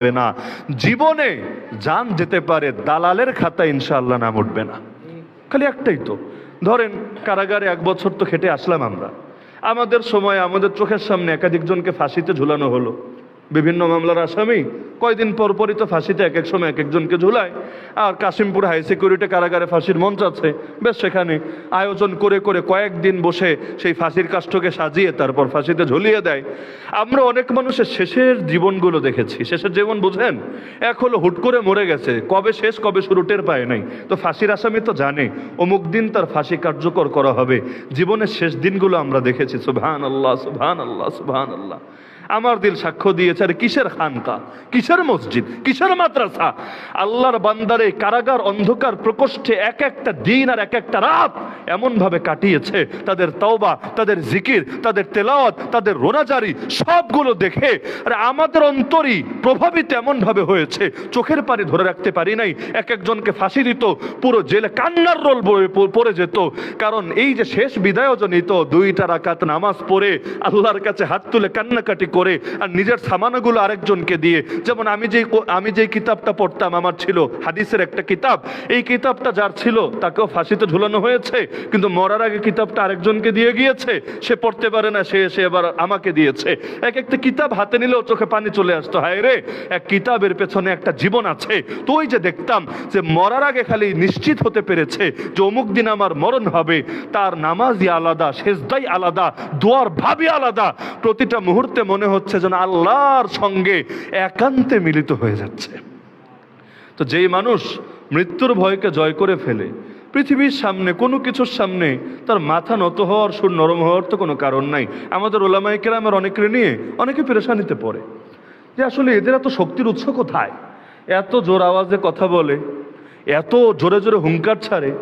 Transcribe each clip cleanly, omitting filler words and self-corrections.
না, জীবনে জান যেতে পারে, দালালের খাতায় ইনশাআল্লাহ নাম উঠবে না। খালি একটাই তো, ধরেন কারাগারে 1 বছর তো খেটে আসলাম আমরা, আমাদের সময় আমাদের চোখের সামনে একাধিক জনকে ফাঁসিতে ঝুলানো হলো। বিভিন্ন মামলার আসামি কয়দিন পর পরই তো ফাঁসিতে এক এক সময় এক একজনকে ঝুলায়। আর কাশিমপুর হাই সিকিউরিটি কারাগারে ফাঁসির মঞ্চ আছে, বেশ সেখানে আয়োজন করে করে কয়েকদিন বসে সেই ফাঁসির কাষ্ঠকে সাজিয়ে তারপর ফাঁসিতে ঝুলিয়ে দেয়। আমরা অনেক মানুষের শেষের জীবনগুলো দেখেছি। শেষের জীবন বুঝেন, এক হলো হুট করে মরে গেছে, কবে শেষ কবে শুরু টের পায় নাই। তো ফাঁসির আসামি তো জানে অমুক দিন তার ফাঁসি কার্যকর করা হবে। জীবনের শেষ দিনগুলো আমরা দেখেছি। সুবহানাল্লাহ, সুবহানাল্লাহ, সুবহানাল্লাহ। আমার দিল সাক্ষ্য দিয়েছে, আর কিসের খানকা, কিসের মসজিদ, কিসের মাদ্রাসা। আল্লাহর বান্দারে কারাগার অন্ধকার প্রকোষ্ঠে এক একটা দিন আর এক একটা রাত এমন ভাবে কাটিয়েছে, তাদের তওবা, তাদের জিকির, তাদের তেলাওয়াত, তাদের রোনাজারি সবগুলো দেখে আর আমাদের অন্তরই প্রভাবিত এমন ভাবে হয়েছে, চোখের পানি ধরে রাখতে পারি নাই। এক একজনকে ফাঁসি দিত, পুরো জেলে কান্নার রোল পড়ে যেত। কারণ এই যে শেষ বিদায় জনিত 2 রাকাত নামাজ পড়ে আল্লাহর কাছে হাত তুলে কান্নাকাটি করে আর নিজের সামানাগুলো আরেকজনকে দিয়ে, যেমন আমি যেই কিতাবটা পড়তাম, আমার ছিল হাদিসের একটা কিতাব, এই কিতাবটা যার ছিল তাকেও ফাঁসিতে ঝুলানো হয়েছে, কিন্তু মরার আগে কিতাবটা আরেকজনকে দিয়ে গিয়েছে, সে পড়তে পারে না, সে এবার আমাকে দিয়েছে। এক একটা কিতাব হাতে নিলেও চোখে পানি চলে আসতো, হায় রে এক কিতাবের পেছনে একটা জীবন আছে। তো ওই যে দেখতাম যে মরার আগে খালি নিশ্চিত হতে পেরেছে যে অমুক দিন আমার মরণ হবে, তার নামাজই আলাদা, সেজদাই আলাদা, দোয়ার ভাবই আলাদা। প্রতিটা মুহূর্তে মনে হচ্ছে যেন আল্লাহর সঙ্গে একান্তে মিলিত হয়ে যাচ্ছে। তো যেই মানুষ মৃত্যুর ভয়কে জয় করে ফেলে, পৃথিবীর সামনে কোনো কিছুর সামনে তার মাথা নত হওয়ার, সুর নরম হওয়ার তো কোনো কারণ নাই। আমাদের ওলামায়ে কেরামের অনেকে নিয়ে অনেকে পেরেশানিতে পড়ে যে আসলে এদের এত শক্তির উৎস কোথায়, এত জোর আওয়াজে কথা বলে, এত জোরে জোরে হুঙ্কার ছাড়ে।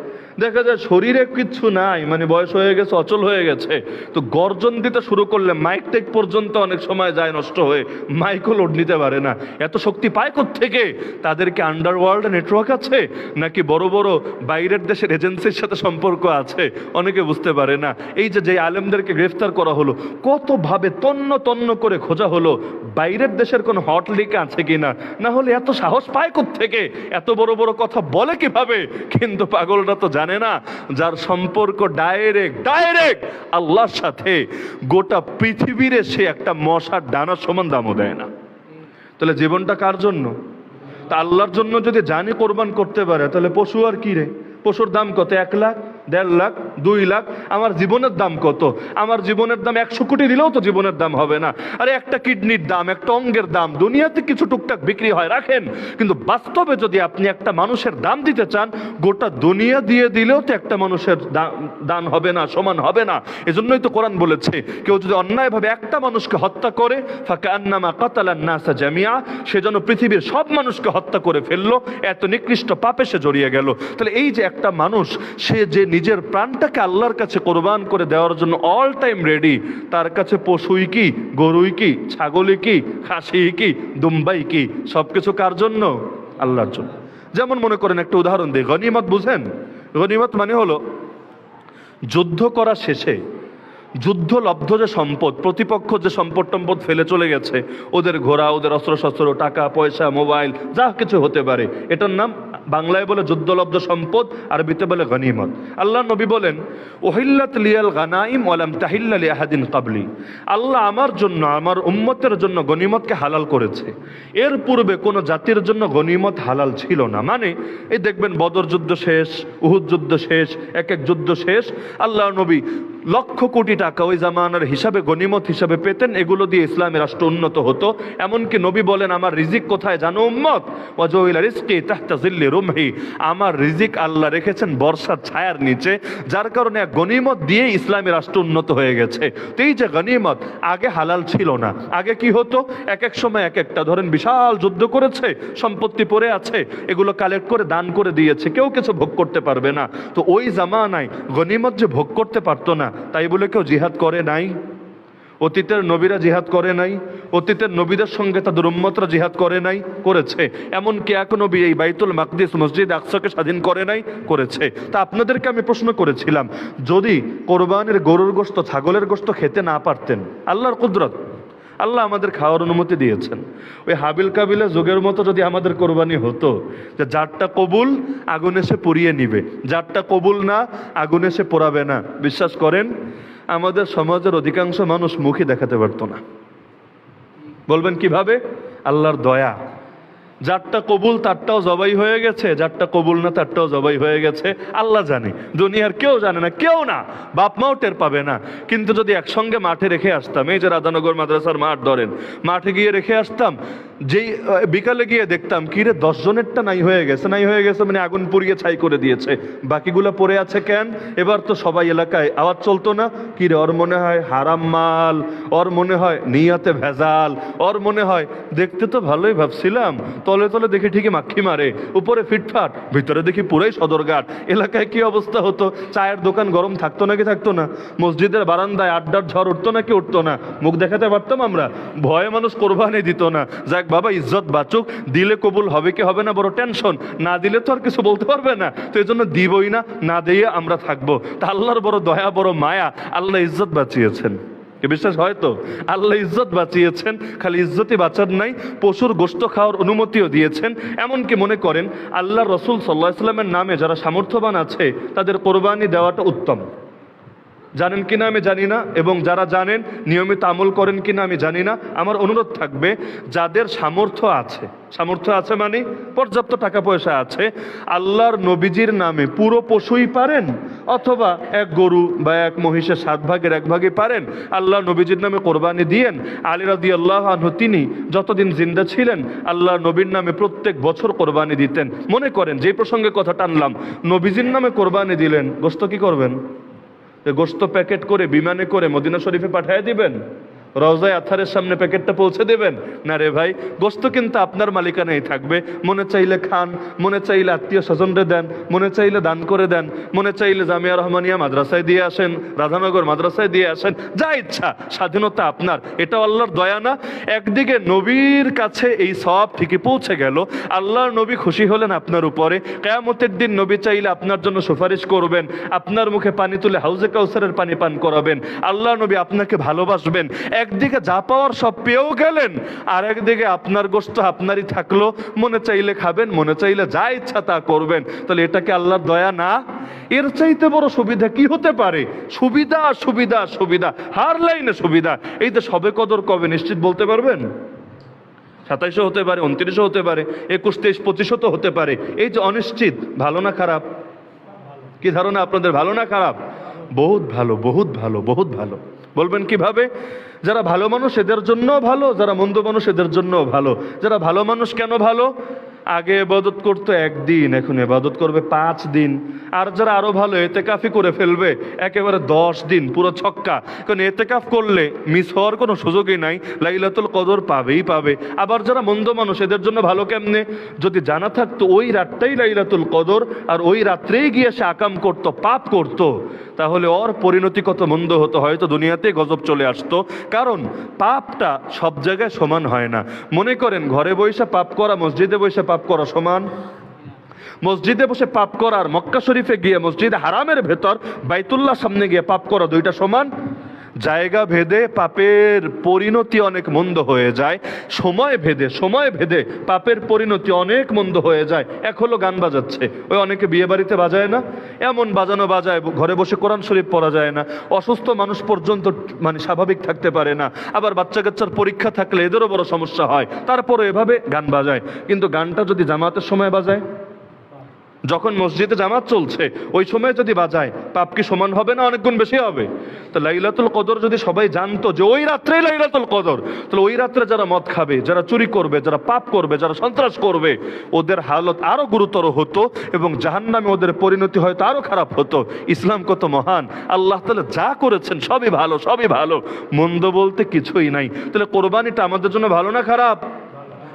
দেখা যায় শরীরে কিচ্ছু নাই, মানে বয়স হয়ে গেছে, অচল হয়ে গেছে, তো গর্জন দিতে শুরু করলে মাইক টেক পর্যন্ত অনেক সময় যায় নষ্ট হয়ে, মাইকও লোড নিতে পারে না। এত শক্তি পায় কোত্থেকে? তাদেরকে আন্ডারওয়ার্ল্ড নেটওয়ার্ক আছে নাকি বড় বড় বাইরের দেশের এজেন্সির সাথে সম্পর্ক আছে? অনেকে বুঝতে পারে না। এই যে আলেমদেরকে গ্রেফতার করা হলো, কতভাবে তন্ন তন্ন করে খোঁজা হলো বাইরের দেশের কোনো হট লিক আছে কিনা, না হলে এত সাহস পায় কোত্থেকে, এত বড় বড় কথা বলে কিভাবে? কিন্তু পাগলরা তো জানে না, যার সম্পর্ক ডাইরেক্ট আল্লাহর সাথে, গোটা পৃথিবীর সে একটা মশার ডানা সমান দামও দেয় না। তাহলে জীবনটা কার জন্য? তা আল্লাহর জন্য যদি জানি কোরবান করতে পারে, তাহলে পশু আর কি রে? পশুর দাম কত? 1 লাখ, 1.5 লাখ, 2 লাখ। আমার জীবনের দাম কত? আমার জীবনের দাম 100 কোটি দিলেও তো জীবনের দাম হবে না। আরে একটা কিডনির দাম, একটা অঙ্গের দাম, দুনিয়াতে কিছু টুকটাক বিক্রি হয়, রাখেন, কিন্তু বাস্তবে যদি আপনি একটা মানুষের দাম দিতে চান, গোটা দুনিয়া দিয়ে দিলেও তো একটা মানুষের দান হবে না, সমান হবে না। এজন্যই তো কোরআন বলেছে, কেউ যদি অন্যায়ভাবে একটা মানুষকে হত্যা করে, ফাকান্নামা কাতালান নাসা জামিয়া, সে যেন পৃথিবীর সব মানুষকে হত্যা করে ফেললো, এত নিকৃষ্ট পাপে সে জড়িয়ে গেল। তাহলে এই যে একটা মানুষ, সে যে নিজের প্রাণটাকে আল্লাহর কাছে কোরবান করে দেওয়ার জন্য অল টাইম রেডি, তার কাছে পশুই কি, গরুই কি, ছাগলই কি, খাসি কি, দুম্বাই কি, সবকিছু কার জন্য? আল্লাহর জন্য। যেমন মনে করেন, একটা উদাহরণ দিই, গনিমত বুঝেন? গনিমত মানে হলো যুদ্ধ করা শেষে যুদ্ধলব্ধ যে সম্পদ, প্রতিপক্ষ যে সম্পদ টম্পদ ফেলে চলে গেছে, ওদের ঘোড়া, ওদের অস্ত্রশস্ত্র, টাকা পয়সা, মোবাইল, যা কিছু হতে পারে, এটার নাম বাংলায় বলে যুদ্ধলব্ধ সম্পদ, আরবিতে বলে গনিমত। আল্লাহ নবী বলেন, ওহিল্লাত লিয়াল গানাইম ওয়ালাম তাহিল্লা লিআহাদিন ক্বাবলি, আল্লাহ আমার জন্য, আমার উম্মতের জন্য গনিমতকে হালাল করেছে, এর পূর্বে কোনো জাতির জন্য গনিমত হালাল ছিল না। মানে এই দেখবেন বদর যুদ্ধ শেষ, উহুদ যুদ্ধ শেষ, এক এক যুদ্ধ শেষ, আল্লাহ নবী লক্ষ কোটি টাকা ওই জামানার হিসাবে গনিমত হিসাবে পেতেন, এগুলো দিয়ে ইসলামের রাষ্ট্র উন্নত হতো। এমনকি নবী বলেন, আমার রিজিক কোথায় জানো উম্মত? ওয়াজউইলা রিজকি তাহতা জিল্লি রুমহি, আমার রিজিক আল্লাহ রেখেছেন বর্ষার ছায়ার নিচে, যার কারণে গনিমত দিয়ে ইসলামের রাষ্ট্র উন্নত হয়ে গেছে। তো এই যে গনিমত আগে হালাল ছিল না। আগে কি হতো, এক এক সময় এক একটা, ধরেন বিশাল যুদ্ধ করেছে, সম্পত্তি পড়ে আছে, এগুলো কালেক্ট করে দান করে দিয়েছে, কেউ কিছু ভোগ করতে পারবে না। তো ওই জামানায় গনিমত যে ভোগ করতে পারতো না, তাই বলে কেউ জিহাদ করে নাই? অতীতের নবীরা জিহাদ করে নাই? অতীতের নবীদের সঙ্গে তাদের উম্মতরা জিহাদ করে নাই? করেছে। এমনকি এক নবী এই বাইতুল মাকদিস, মসজিদ আকসাকে স্বাধীন করে নাই? করেছে। তা আপনাদেরকে আমি প্রশ্ন করেছিলাম, যদি কোরবানির গরুর গোশত, ছাগলের গোশত খেতে না পারতেন, আল্লাহর কুদরত, আল্লাহ আমাদের খাওয়ার অনুমতি দিয়েছেন। ওই হাবিল কাবিলের যুগের মতো যদি আমাদের কোরবানি হতো যে যারটা কবুল আগুনে সে পুড়িয়ে নিবে, যারটা কবুল না আগুনে সে পোড়াবে না, বিশ্বাস করেন আমাদের সমাজের অধিকাংশ মানুষ মুখই দেখাতে পারতো না। বলবেন কিভাবে? আল্লাহর দয়া। যারটা কবুল তারটাও জবাই হয়ে গেছে, যারটা কবুল না তারটাও জবাই হয়ে গেছে। আল্লাহ জানে, দুনিয়ার কেউ জানে না, কেউ না, বাপ মাও টের পাবে না। কিন্তু যদি একসঙ্গে মাঠে রেখে আসতাম, এই যে রাধানগর মাদ্রাসার মাঠ ধরেন, মাঠে গিয়ে রেখে আসতাম, যেই বিকালে গিয়ে দেখতাম কি রে 10 জনেরটা নাই হয়ে গেছে, নাই হয়ে গেছে মানে আগুন পুড়িয়ে ছাই করে দিয়েছে, বাকিগুলো পড়ে আছে কেন? এবার তো সবাই এলাকায় আওয়াজ চলতো না কি রে, ওর মনে হয় হারাম মাল, ওর মনে হয় নিয়াতে ভেজাল, ওর মনে হয় দেখতে তো ভালোই ভাবছিলাম, তলে তলে দেখি ঠিকই মাক্ষি মারে, উপরে ফিটফাট, ভিতরে দেখি পুরাই সদরঘাট। এলাকায় কি অবস্থা হতো? চায়ের দোকান গরম থাকতো নাকি থাকতো না? মসজিদের বারান্দায় আড্ডার ঝড় উঠতো নাকি উঠতো না? মুখ দেখাতে পারতাম আমরা? ভয়ে মানুষ কোরবানি দিত না। যাক বাবা, ইজ্জত বাঁচুক, দিলে কবুল হবে কি হবে না বড় টেনশন, না দিলে তো আর কিছু বলতে পারবে না, তো এই জন্য দিবই না, না দিয়ে আমরা থাকবো। তা আল্লাহর বড় দয়া, বড় মায়া, আল্লাহ ইজ্জত বাঁচিয়েছেন। বিশ্বাস হয় তো? আল্লাহ ইজ্জত বাঁচিয়েছেন, খালি ইজ্জতই বাঁচার নাই, পশুর গোশত খাওয়ার অনুমতিও দিয়েছেন। এমনকি মনে করেন আল্লাহ রসুল সাল্লাল্লাহু আলাইহি ওয়াসাল্লামের নামে যারা সামর্থ্যবান আছে তাদের কোরবানি দেওয়াটা উত্তম। জানেন কিনা আমি জানি না, এবং যারা জানেন নিয়মিত আমল করেন কিনা আমি জানি না। আমার অনুরোধ থাকবে, যাদের সামর্থ্য আছে, সামর্থ্য আছে মানে পর্যাপ্ত টাকা পয়সা আছে, আল্লাহর নবীজির নামে পুরো পশুই পারেন, অথবা এক গরু বা এক মহিষের 7 ভাগের 1 ভাগই পারেন, আল্লাহ নবীজির নামে কোরবানি দিয়েন। আলী রাদিয়াল্লাহু আনহু তিনি যতদিন জিন্দা ছিলেন আল্লাহ নবীর নামে প্রত্যেক বছর কোরবানি দিতেন। মনে করেন যে প্রসঙ্গে কথা টানলাম, নবীজির নামে কোরবানি দিলেন, গোশত কি করবেন? গোশত প্যাকেট করে বিমানে করে মদিনা শরীফে পাঠিয়ে দিবেন? রওজায়ে আথারের সামনে প্যাকেটটা পৌঁছে দেবেন? না রে ভাই, গোশত কিন্তু আপনার মালিকানায় থাকবে। মনে চাইলে খান, মনে চাইলে আত্মীয় স্বজনরে দেন, মনে চাইলে দান করে দেন, মনে চাইলে জামিয়া রহমানিয়া মাদ্রাসায় দিয়ে আসেন, রাধানগর মাদ্রাসায় দিয়ে আসেন, যা ইচ্ছা, স্বাধীনতা আপনার। এটা আল্লাহর দয়া না? একদিকে নবীর কাছে এই সওয়াব ঠিকই পৌঁছে গেল, আল্লাহর নবী খুশি হলেন আপনার উপরে, কিয়ামতের দিন নবী চাইলে আপনার জন্য সুপারিশ করবেন, আপনার মুখে পানি তুলে হাউজে কাউসারের পানি পান করাবেন, আল্লাহ নবী আপনাকে ভালোবাসবেন। একদিকে যা পাওয়ার সব পেয়েও গেলেন, আর একদিকে আপনার গোশত আপনারই থাকলো, মনে চাইলে খাবেন, মনে চাইলে যা ইচ্ছা তা করবেন। তাহলে এটা কি আল্লাহর দয়া না? এর চাইতে বড় সুবিধা কি হতে পারে? সুবিধা সুবিধা সুবিধা, হার লাইনে সুবিধা। এই তো সবে কদর কবে নিশ্চিত বলতে পারবেন? 2700 হতে পারে, 2900 হতে পারে, 21, 23, 2500 তো হতে পারে। এই যে অনিশ্চিত, ভালো না খারাপ? কি ধারণা আপনাদের, ভালো না খারাপ? বহুত ভালো, বহুত ভালো, বহুত ভালো। বলবেন কিভাবে? যারা ভালো মানুষ এদের জন্য ভালো, যারা মন্দ মানুষ এদের জন্য ভালো। যারা ভালো মানুষ কেন ভালো? আগে ইবাদত করতো 1 দিন, এখন ইবাদত করবে 5 দিন। আর যারা আরো ভালো, এতেকাফি করে ফেলবে একেবারে 10 দিন, পুরো ছক্কা। কারণ এতেকাফ করলে মিস হওয়ার কোনো সুযোগই নাই, লাইলাতুল কদর পাবেই পাবে। আবার যারা মন্দ মানুষ এদের জন্য ভালো কেমনে? যদি জানা থাকতো ওই রাতটাই লাইলাতুল কদর, আর ওই রাত্রেই গিয়ে সে আকাম করত, পাপ করত, তাহলে ওর পরিণতি কত মন্দ হতো, হয়তো দুনিয়াতে গজব চলে আসতো। কারণ পাপটা সব জায়গায় সমান হয় না। মনে করেন ঘরে বসে পাপ করা, মসজিদে বসে পাপ করা সমান? মসজিদে বসে পাপ করা আর মক্কা শরীফে গিয়ে মসজিদে হারামের ভেতর বাইতুল্লাহ সামনে গিয়ে পাপ করা, দুইটা সমান? জায়গা ভেদে পাপের পরিণতি অনেক মন্দ হয়ে যায়, সময় ভেদে, সময় ভেদে পাপের পরিণতি অনেক মন্দ হয়ে যায়। এক হলো গান বাজাচ্ছে, ওই অনেকে বিয়ে বাড়িতে বাজায় না, এমন বাজানো বাজায়, ঘরে বসে কোরআন শরীফ পড়া যায় না, অসুস্থ মানুষ পর্যন্ত মানে স্বাভাবিক থাকতে পারে না, আবার বাচ্চা কাচ্চার পরীক্ষা থাকলে এদেরও বড় সমস্যা হয়, তারপরে এভাবে গান বাজায়। কিন্তু গানটা যদি জামাতের সময় বাজায়, যখন মসজিদে জামাত চলছে ওই সময় যদি বাজায়, পাপ কি সমান হবে না অনেক গুণ বেশি হবে? তো লাইলাতুল কদর যদি সবাই জানতো যে ওই রাত্রেই লাইলাতুল কদর, তাহলে ওই রাত্রে যারা মদ খাবে, যারা চুরি করবে, যারা পাপ করবে, যারা সন্ত্রাস করবে, ওদের হালত আরো গুরুতর হতো এবং জাহান্নামে ওদের পরিণতি হয়তো আরো খারাপ হতো। ইসলাম কত মহান, আল্লাহ তাআলা যা করেছেন সবই ভালো, সবই ভালো, মন্দ বলতে কিছুই নাই। তাহলে কোরবানিটা আমাদের জন্য ভালো না খারাপ?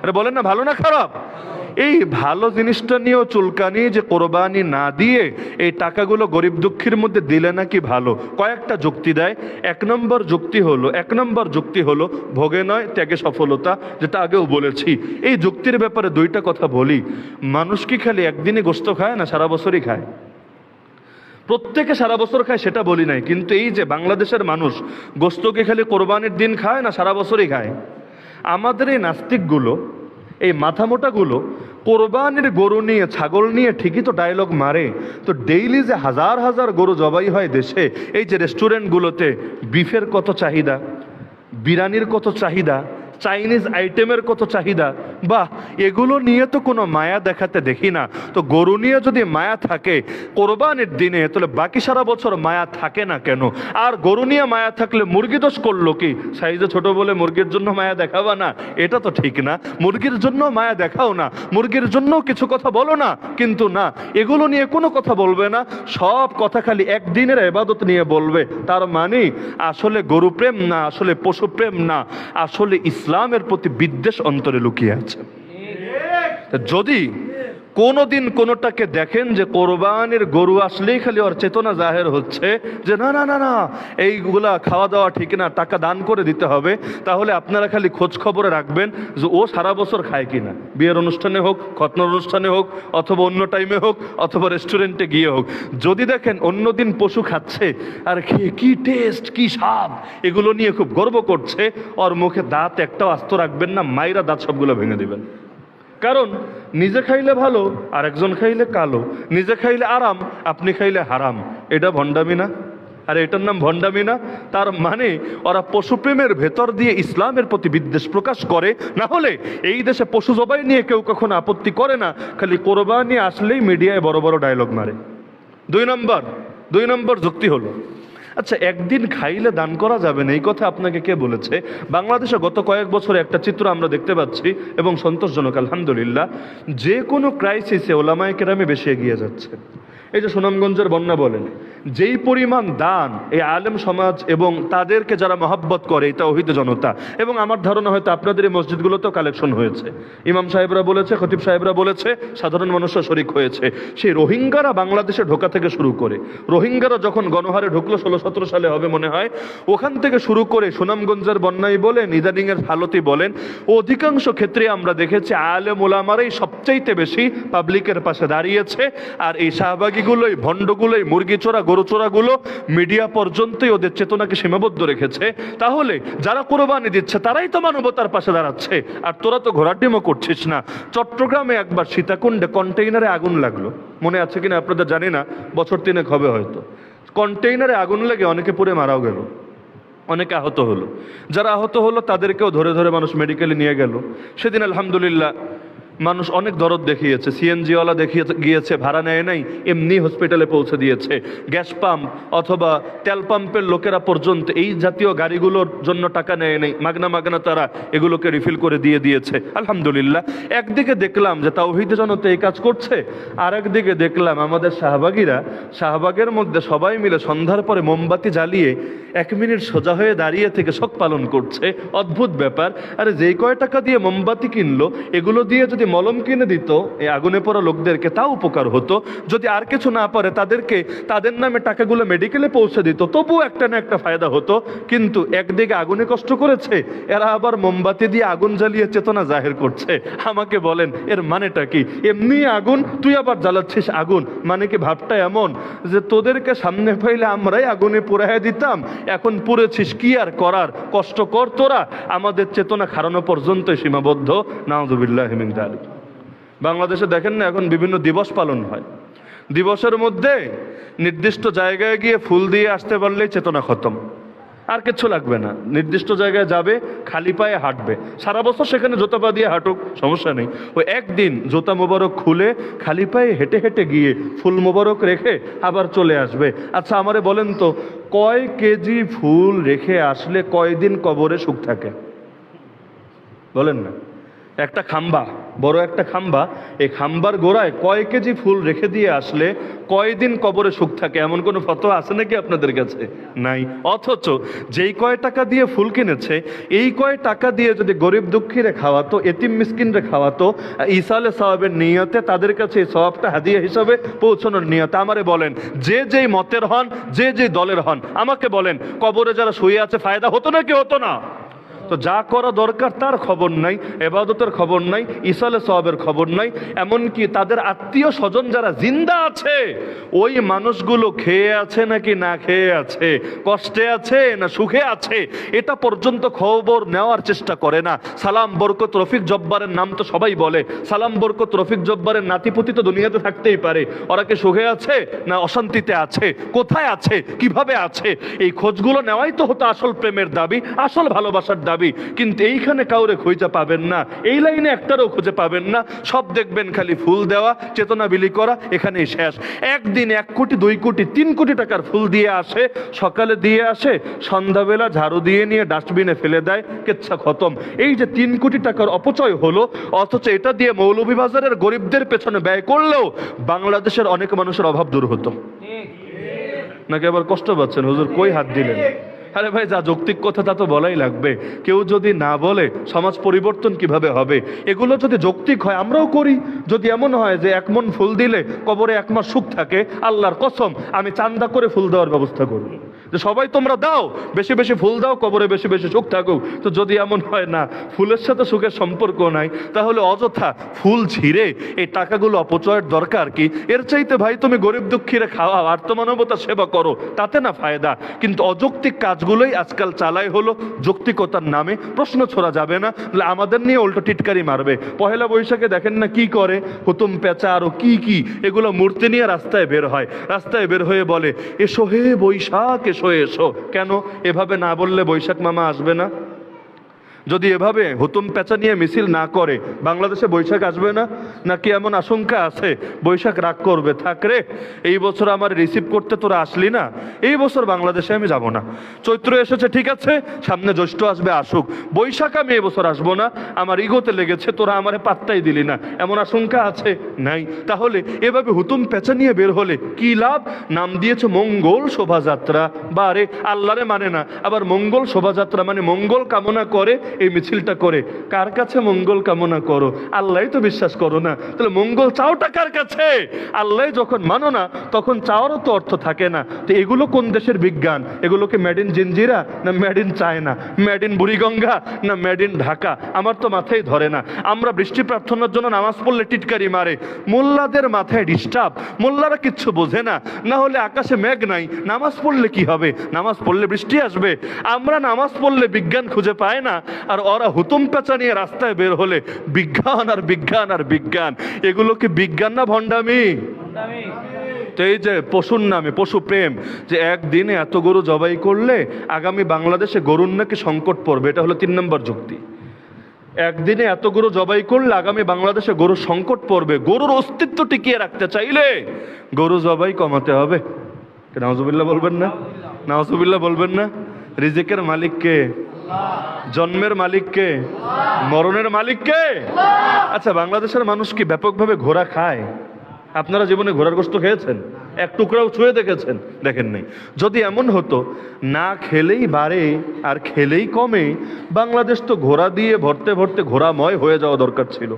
আরে বলেন না, ভালো না খারাপ? এই ভালো জিনিসটা নিয়েও চুলকানি যে কোরবানি না দিয়ে এই টাকাগুলো গরিব দুঃখীর মধ্যে দিলে নাকি ভালো। কয়েকটা যুক্তি দেয়। 1 নম্বর যুক্তি হলো ভোগে নয় ত্যাগে সফলতা, যেটা আগেও বলেছি। এই যুক্তির ব্যাপারে 2টা কথা বলি। মানুষ কি খালি একদিনই গোশত খায় না সারা বছরই খায়? প্রত্যেকে সারা বছর খায় সেটা বলি নাই, কিন্তু এই যে বাংলাদেশের মানুষ গোস্তকে খালি কোরবানির দিন খায় না সারা বছরই খায়। আমাদের এই নাস্তিকগুলো, এই মাথামোটাগুলো কোরবানির গরু নিয়ে, ছাগল নিয়ে ঠিকই তো ডায়লগ মারে, তো ডেইলি যে হাজার হাজার গরু জবাই হয় দেশে, এই যে রেস্টুরেন্টগুলোতে বিফের কত চাহিদা, বিরিয়ানির কত চাহিদা, চাইনিজ আইটেমের কত চাহিদা, বাহ, এগুলো নিয়ে তো কোনো মায়া দেখাতে দেখি না। তো গরু নিয়ে যদি মায়া থাকে কোরবানির দিনে, তাহলে বাকি সারা বছর মায়া থাকে না কেন? আর গরু নিয়ে মায়া থাকলে মুরগি দোষ করলো কি? সাইজে ছোট বলে মুরগির জন্য মায়া দেখাবা না, এটা তো ঠিক না। মুরগির জন্য মায়া দেখাও না, মুরগির জন্য কিছু কথা বলো না, কিন্তু না, এগুলো নিয়ে কোনো কথা বলবে না, সব কথা খালি একদিনের ইবাদত নিয়ে বলবে। তার মানে আসলে গরু প্রেম না, আসলে পশু প্রেম না, আসলে ইসলামের প্রতি বিদ্বেষ অন্তরে লুকিয়ে আছে। যদি কোনোদিন কোনোটাকে দেখেন যে কোরবানির গরু আসলেই খালি ওর চেতনা জাহের হচ্ছে যে না না না না এইগুলা খাওয়া দাওয়া ঠিক না, টাকা দান করে দিতে হবে, তাহলে আপনারা খালি খোঁজ খবরে রাখবেন যে ও সারা বছর খায় কিনা, বিয়ের অনুষ্ঠানে হোক, খতনার অনুষ্ঠানে হোক, অথবা অন্য টাইমে হোক, অথবা রেস্টুরেন্টে গিয়ে হোক। যদি দেখেন অন্যদিন পশু খাচ্ছে আর খেয়ে কি টেস্ট, কি স্বাদ, এগুলো নিয়ে খুব গর্ব করছে, ওর মুখে দাঁত একটাও আস্ত রাখবেন না, মাইরা দাঁত সবগুলো ভেঙে দিবেন। কারণ নিজে খাইলে ভালো আর একজন খাইলে কালো, নিজে খাইলে আরাম, আপনি খাইলে হারাম, এটা ভণ্ডামি না? আর এটার নাম ভণ্ডামি না? তার মানে ওরা পশুপ্রেমের ভেতর দিয়ে ইসলামের প্রতি বিদ্বেষ প্রকাশ করে। না হলে এই দেশে পশু জবাই নিয়ে কেউ কখনো আপত্তি করে না, খালি কোরবানি আসলেই মিডিয়ায় বড় বড় ডায়লগ মারে। দুই নম্বর যুক্তি হলো, আচ্ছা একদিন খাইলে দান করা যাবে না, এই কথা আপনাকে কে বলেছে? বাংলাদেশে গত কয়েক বছরে একটা চিত্র আমরা দেখতে পাচ্ছি এবং সন্তোষজনক, আলহামদুলিল্লাহ, যে কোনো ক্রাইসিসে ওলামায়ে কেরামে বেশি এগিয়ে যাচ্ছে। এই যে সুনামগঞ্জের বন্যা বলেন, যেই পরিমাণ দান এই আলেম সমাজ এবং তাদেরকে যারা মহাব্বত করে এই তাওহীদ জনতা, এবং আমার ধারণা হয়তো আপনাদের এই মসজিদগুলোতেও কালেকশন হয়েছে, ইমাম সাহেবরা বলেছে, খতিব সাহেবরা বলেছে, সাধারণ মানুষরা শরিক হয়েছে। সেই রোহিঙ্গারা বাংলাদেশে ঢোকা থেকে শুরু করে, রোহিঙ্গারা যখন গণহারে ঢুকলো 16-17 সালে হবে মনে হয়, ওখান থেকে শুরু করে সুনামগঞ্জের বন্যাই বলেন, ইদানিংয়ের হালতই বলেন, অধিকাংশ ক্ষেত্রে আমরা দেখেছি আলেম ওলামারাই সবচাইতে বেশি পাবলিকের পাশে দাঁড়িয়েছে। আর এই শাহবাগীগুলো, এই ভণ্ডগুলো, এই মুরগি চোরা গরু চোরাগুলো মিডিয়া পর্যন্তই ওদের চেতনাকে সীমাবদ্ধ রেখেছে। তাহলে যারা কোরবানি দিচ্ছে তারাই তো মানবতার পাশে দাঁড়াচ্ছে, আর তোরা তো ঘোড়ার ডিমও করছিস না। চট্টগ্রামে একবার সীতাকুণ্ডে কন্টেইনারে আগুন লাগলো, মনে আছে কিনা আপনাদের জানি না, বছর 3 হবে হয়তো। কন্টেইনারে আগুন লেগে অনেকে পুড়ে মারাও গেল, অনেকে আহত হলো। যারা আহত হলো তাদেরকেও ধরে ধরে মানুষ মেডিকেলে নিয়ে গেল। সেদিন আলহামদুলিল্লাহ মানুষ অনেক দরদ দেখিয়েছে, সিএনজিওয়ালা দেখিয়ে গিয়েছে, ভাড়া নেয় নাই, এমনি হসপিটালে পৌঁছে দিয়েছে। গ্যাস পাম্প অথবা তেল পাম্পের লোকেরা পর্যন্ত এই জাতীয় গাড়িগুলোর জন্য টাকা নেয় নাই, মাগনা তারা এগুলোকে রিফিল করে দিয়ে দিয়েছে, আলহামদুলিল্লাহ। একদিকে দেখলাম যে তাওহীদ জনতা এই কাজ করছে, আর একদিকে দেখলাম আমাদের শাহবাগীরা, শাহবাগের মধ্যে সবাই মিলে সন্ধ্যার পরে মোমবাতি জ্বালিয়ে 1 মিনিট সোজা হয়ে দাঁড়িয়ে থেকে শোক পালন করছে। অদ্ভুত ব্যাপার। আরে যেই কয় টাকা দিয়ে মোমবাতি কিনলো, এগুলো দিয়ে যদি মলম কিনে দিত এই আগুনে পড়া লোকদেরকে, তাও উপকার হতো। যদি আর কিছু না পারে তাদেরকে তাদের নামে টাকাগুলো মেডিকেলে পৌঁছে দিত, তবুও একটা না একটা ফায়দা হতো। কিন্তু একদিকে আগুনে কষ্ট করেছে, এরা আবার মোমবাতি দিয়ে আগুন জ্বালিয়ে চেতনা জাহির করছে। আমাকে বলেন এর মানেটা কি? এমনি আগুন, তুই আবার জ্বালাচ্ছিস আগুন, মানে কি ভাবটা এমন যে তোদেরকে সামনে পাইলে আমরাই আগুনে পোড়াইয়া দিতাম, এখন পুড়েছিস, কি আর করার, কষ্ট কর তোরা, আমাদের চেতনা খারানো পর্যন্ত সীমাবদ্ধ। নাউযুবিল্লাহি মিন যালিক। বাংলাদেশে দেখেন না এখন বিভিন্ন দিবস পালন হয়, দিবসের মধ্যে নির্দিষ্ট জায়গায় গিয়ে ফুল দিয়ে আসতে পারলেই চেতনা খতম, আর কিছু লাগবে না। নির্দিষ্ট জায়গায় যাবে, খালি পায়ে হাঁটবে, সারা বছর সেখানে জুতা পা দিয়ে হাঁটুক, সমস্যা নেই। ওই একদিন জুতা মোবারক খুলে খালি পায়ে হেঁটে হেঁটে গিয়ে ফুল মোবারক রেখে আবার চলে আসবে। আচ্ছা আমারে বলেন তো, কয় কেজি ফুল রেখে আসলে কয়দিন কবরে সুখ থাকে? বলেন না। একটা খাম্বা, বড় একটা খাম্বা, এই খাম্বার গোড়ায় কয় কেজি ফুল রেখে দিয়ে আসলে কয়দিন কবরে সুখ থাকে, এমন কোনো ফতোয়া আছে নাকি আপনাদের কাছে? নাই। অথচ যেই কয় টাকা দিয়ে ফুল কিনেছে, এই কয় টাকা দিয়ে যদি গরিব দুঃখীরে খাওয়াতো, এতিম মিসকিনরে খাওয়াতো, ইসালে সওয়াবের নিয়তে, তাদের কাছে এই সওয়াবটা হাদিয়া হিসাবে পৌঁছানোর নিয়তে, আমারে বলেন যে যেই মতের হন, যে যেই দলের হন, আমাকে বলেন কবরে যারা শুয়ে আছে ফায়দা হতো নাকি হতো না? তো যা করা দরকার তার খবর নাই, এবাদতের খবর নাই, ইসালে সওয়াবের খবর নাই। এমনকি তাদের আত্মীয় স্বজন যারা জিন্দা আছে, ওই মানুষগুলো খেয়ে আছে নাকি না খেয়ে আছে, কষ্টে আছে না সুখে আছে, এটা পর্যন্ত খবর নেওয়ার চেষ্টা করে না। সালাম বরকত রফিক জব্বারের নাম তো সবাই বলে, সালাম বরকত রফিক জব্বারের নাতিপুতি তো দুনিয়াতে থাকতেই পারে, ওরা কি সুখে আছে না অশান্তিতে আছে, কোথায় আছে, কিভাবে আছে, এই খোঁজগুলো নেওয়াই তো হতো আসল প্রেমের দাবি, আসল ভালোবাসার দাবি। কিন্তু এইখানে কাউরে খুঁজে পাবেন না, এই লাইনে একটারও খুঁজে পাবেন না। সব দেখবেন খালি ফুল দেওয়া, চেতনা বিলি করা, এখানেই শেষ। একদিন 1 কোটি 2 কোটি 3 কোটি টাকার ফুল দিয়ে আসে, সকালে দিয়ে আসে, সন্ধ্যাবেলা ঝাড়ু দিয়ে নিয়ে ডাস্টবিনে ফেলে দেয়, কেচ্ছা খতম। এই যে 3 কোটি টাকার অপচয় হলো, অথচ এটা দিয়ে মৌলভীবাজারের গরিবদের পেছনে ব্যয় করলেও বাংলাদেশের অনেক মানুষের অভাব দূর হতো। নাকি আবার কষ্ট পাচ্ছেন, হুজুর কই হাত দিলেন? আরে ভাই, যা যৌক্তিক কথা তা তো বলাই লাগবে। কেউ যদি না বলে সমাজ পরিবর্তন কিভাবে হবে? এগুলো যদি যৌক্তিক হয় আমরাও করি। যদি এমন হয় যে 1 মণ ফুল দিলে কবরে 1 মাস সুখ থাকে, আল্লাহর কসম আমি চান্দা করে ফুল দেওয়ার ব্যবস্থা করব, যে সবাই তোমরা দাও, বেশি বেশি ফুল দাও, কবরে বেশি বেশি সুখ থাকুক। তো যদি এমন হয় না, ফুলের সাথে সুখের সম্পর্ক নাই, তাহলে অযথা ফুল ছিঁড়ে এই টাকাগুলো অপচয়ের দরকার কি? এর চাইতে ভাই তুমি গরিব দুঃখীরে খাওয়াও, আর্তমানবতা সেবা করো, তাতে না ফায়দা। কিন্তু অযৌক্তিক কাজগুলোই আজকাল চালাই হলো যৌক্তিকতার নামে। প্রশ্ন ছোড়া যাবে না, আমাদের নিয়ে উল্টো টিটকারি মারবে। পহেলা বৈশাখে দেখেন না কি করে, হুতুম পেঁচা আরো কি কি এগুলো মূর্তি নিয়ে রাস্তায় বের হয়, রাস্তায় বের হয়ে বলে এসো হে বৈশাখ এসো এসো। কেন? এভাবে না বললে বৈশাখ মামা আসবে না? যদি এভাবে হুতুম পেঁচা নিয়ে মিছিল না করে বাংলাদেশে বৈশাখ আসবে না? নাকি এমন আশঙ্কা আছে বৈশাখ রাগ করবে, থাক রে এই বছর আমার রিসিভ করতে তোরা আসলি না, এই বছর বাংলাদেশে আমি যাব না। চৈত্র এসেছে ঠিক আছে, সামনে জ্যৈষ্ঠ আসবে, আসুক, বৈশাখ আমি এবছর আসবো না, আমার ইগোতে লেগেছে, তোরা আমারে পাত্তাই দিলি না, এমন আশঙ্কা আছে? নাই। তাহলে এভাবে হুতুম পেঁচা নিয়ে বের হলে কি লাভ? নাম দিয়েছে মঙ্গল শোভাযাত্রা। বারে আল্লাহরে মানে না, আবার মঙ্গল শোভাযাত্রা মানে মঙ্গল কামনা করে এই মিছিলটা করে। কার কাছে মঙ্গল কামনা করো? আল্লাহ তো বিশ্বাস করো না, তাহলে মঙ্গল চাওটা কার কাছে? আল্লাহ যখন মানো না, তখন চাওয়ারও তো অর্থ থাকে না। তো এগুলো কোন দেশের বিজ্ঞান? এগুলোকে মেড ইন জিঞ্জিরা না made in China, made in Buriganga না মেড ইন ঢাকা? আমার তো মাথায় ধরে না। আমরা বৃষ্টি প্রার্থনার জন্য নামাজ পড়লে টিটকারি মারে, মোল্লাদের মাথায় ডিস্টার্ব, মোল্লারা কিচ্ছু বোঝে না। না হলে আকাশে মেঘ নাই, নামাজ পড়লে কি হবে? নামাজ পড়লে বৃষ্টি আসবে। আমরা নামাজ পড়লে বিজ্ঞান খুঁজে পাই না, আর ওরা হুতুম পেঁচা নিয়ে রাস্তায় বের হলে বিজ্ঞান আর বিজ্ঞান আর বিজ্ঞান। এগুলোকে বিজ্ঞান না ভণ্ডামি? তো এই যে পশুর নামে পশু প্রেম, যে একদিনে এত গরু জবাই করলে আগামী বাংলাদেশে গরুর নাকি সংকট পড়বে, এটা হলো 3 নম্বর যুক্তি। একদিনে এত গরু জবাই করলে আগামী বাংলাদেশে গরুর সংকট পড়বে। গরুর অস্তিত্ব টিকিয়ে রাখতে চাইলে গরু জবাই কমাতে হবে। নাউজুবিল্লাহ বলবেন না? নাউজুবিল্লাহ বলবেন না? রিজিকের মালিক কে? জন্মের মালিক কে? মরণের মালিক কে? আচ্ছা, বাংলাদেশের মানুষ কি ব্যাপকভাবে ঘোড়া খায়? আপনারা জীবনে ঘোড়ার গোশত খেয়েছেন? এক টুকরাও ছুঁয়ে দেখেছেন? দেখেন নাই। যদি এমন হতো না খেলেই বাড়ে আর খেলেই কমে, বাংলাদেশ তো ঘোড়া দিয়ে ভরতে ভরতে ঘোড়াময় হয়ে যাওয়া দরকার ছিল।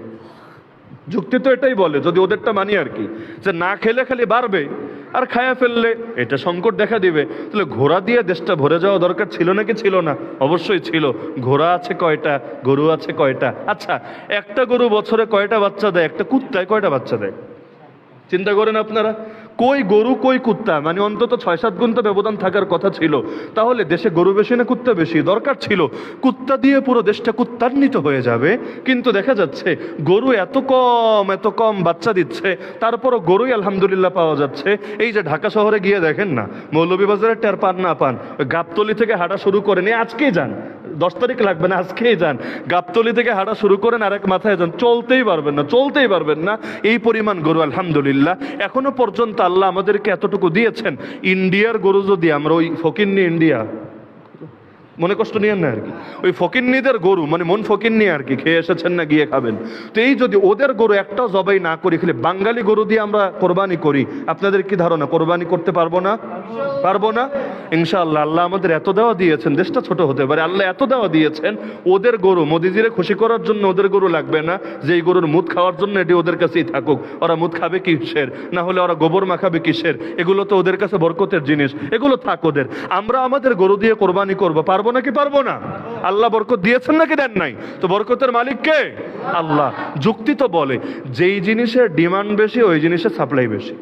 যুক্তি তো এটাই বলে, যদি ওদেরটা মানি আর কি, যে না খেলে খালি বাড়বে আর খায়া ফেললে এটা সংকট দেখা দিবে। তাহলে ঘোড়া দিয়ে দেশটা ভরে যাওয়া দরকার ছিল নাকি ছিল না? অবশ্যই ছিল। ঘোড়া আছে কয়টা? গরু আছে কয়টা? আচ্ছা, একটা গরু বছরে কয়টা বাচ্চা দেয়? একটা কুত্তায় কয়টা বাচ্চা দেয়? চিন্তা করেন আপনারা। কই গরু কই কুত্তা, মানে অন্তত 6-7 গুণ তো ব্যবধান থাকার কথা ছিল। তাহলে দেশে গরু বেশি না কুত্তা বেশি? দরকার ছিল কুত্তা দিয়ে পুরো দেশটা কুত্তান্বিত হয়ে যাবে। কিন্তু দেখা যাচ্ছে গরু এত কম বাচ্চা দিচ্ছে, তারপরও গরুই আলহামদুলিল্লাহ পাওয়া যাচ্ছে। এই যে ঢাকা শহরে গিয়ে দেখেন না, মৌলভীবাজারে টের পান না পান, ওই গাবতলি থেকে হাঁটা শুরু করেন, আজকেই যান, 10 তারিখ লাগবে না, আজকেই যান, গাবতলি থেকে হাঁটা শুরু করেন, আরেক মাথায় যান, চলতেই পারবেন না, এই পরিমাণ গরু আলহামদুলিল্লাহ। এখনো পর্যন্ত আল্লাহ আমাদেরকে এতটুকু দিয়েছেন। ইন্ডিয়ার গরু যদি আমরা ওই ফকিন্নি ইন্ডিয়া, মনে কষ্ট নিয়েন না আর কি, ওই ফকিন্নিদের গরু, মানে মন ফকিন্নি আর কি, খেয়ে এসেছেন না গিয়ে খাবেন। তো এই যদি ওদের গরু একটাও জবাই না করি, খালি বাঙালি গরু দিয়ে আমরা কোরবানি করি, আপনাদের কি ধারণা কোরবানি করতে পারবো না? পারবো না ইনশাআল্লাহ। আল্লাহ আমাদের এত দেওয়া দিয়েছেন, দেশটা ছোট হতে পারে, আল্লাহ এত দেওয়া দিয়েছেন, ওদের গরু মোদিজিরে খুশি করার জন্য ওদের গরু লাগবে না যে এই গরুর মুদ খাওয়ার জন্য এটি ওদের কাছেই থাকুক। ওরা মুদ খাবে কিসের, না হলে ওরা গোবর মাখাবে কিসের, এগুলো তো ওদের কাছে বরকতের জিনিস, এগুলো থাক ওদের। আমরা আমাদের গরু দিয়ে কোরবানি করব, পারবো নাকি পারবো না? আল্লাহ বরকত দিয়েছেন নাকি দেন নাই? তো বরকতের মালিক কে? আল্লাহ। যুক্তি তো বলে যেই জিনিসের ডিমান্ড বেশি ওই জিনিসের সাপ্লাই বেশি।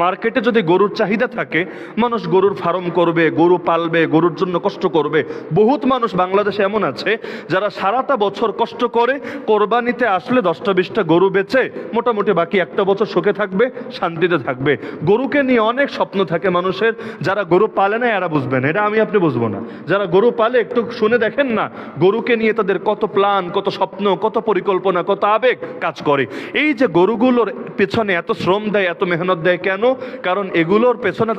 মার্কেটে যদি গরুর চাহিদা থাকে, মানুষ গরুর ফার্ম করবে, গরু পালবে, গরুর জন্য কষ্ট করবে। বহুত মানুষ বাংলাদেশে এমন আছে যারা সারাটা বছর কষ্ট করে, কোরবানিতে আসলে 10টা-20টা গরু বেচে মোটামুটি বাকি একটা বছর সুখে থাকবে, শান্তিতে থাকবে। গরুকে নিয়ে অনেক স্বপ্ন থাকে মানুষের। যারা গরু পালে না এরা বুঝবেন, এটা আমি আপনি বুঝবো না। যারা গরু পালে একটু শুনে দেখেন না, গরুকে নিয়ে তাদের কত প্ল্যান, কত স্বপ্ন, কত পরিকল্পনা, কত আবেগ কাজ করে। এই যে গরুগুলোর পেছনে এত শ্রম দেয়, এত মেহনত দেয়, কেন? কারণ এগুলোর পেছনে